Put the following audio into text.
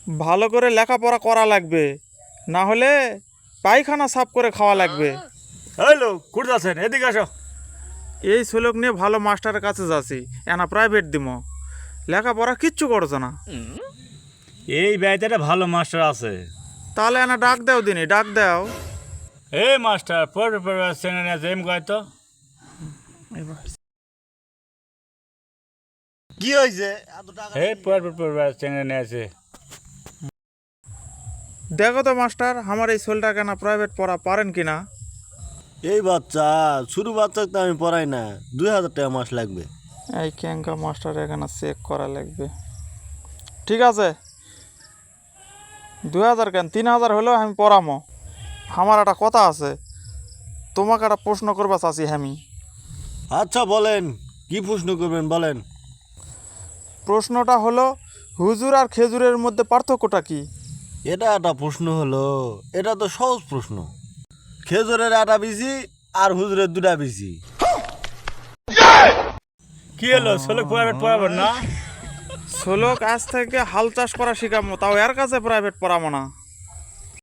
ভালো করে লেখাপড়া করা লাগবে, না হলে পায়খানা সাফ করে খাওয়া লাগবে। হ্যালো, কোথায় আছেন? এদিকে আসো। এই শ্লোক নিয়ে ভালো মাস্টারের কাছে যাচ্ছি, এনা প্রাইভেট দিব, লেখাপড়া কিচ্ছু করছে না। এই বাড়িতে একটা ভালো মাস্টার আছে। তাহলে এনা ডাক দাও দিনি, ডাক দাও। এই মাস্টার পড়বে পড়বে চেঙ্গা নিয়ে এম কয় তো। কি হয়েছে? এই পড়বে পড়বে চেঙ্গা নিয়ে আছে। দেখো তো মাস্টার, আমার এই ছেলেটা কেন প্রাইভেট পড়া পারেন কি না? এই বাচ্চা, ছোট বাচ্চাকে তো আমি পড়াই না, 2000 টাকা মাস লাগবে। এই ক্যাঙ্কা মাস্টার এখানে চেক করা লাগবে। ঠিক আছে, 2000 কেন, 3000 হলেও আমি পড়ামো। আমার একটা কথা আছে, তোমাকে একটা প্রশ্ন করবা চাচ্ছি আমি। আচ্ছা বলেন, কি প্রশ্ন করবেন বলেন। প্রশ্নটা হলো, হুজুর আর খেজুরের মধ্যে পার্থক্যটা কি? এটা একটা প্রশ্ন হলো? এটা তো সহজ প্রশ্ন। খেজুরের আটা বেশি আর হুজুরের দুটা বেশি। কি হলো, ছেলে প্রাইভেট পড়াবেন না? শ্লোক আজ থেকে হাল চাষ করা শিখামো, তাও এর কাছে প্রাইভেট পড়াবো না।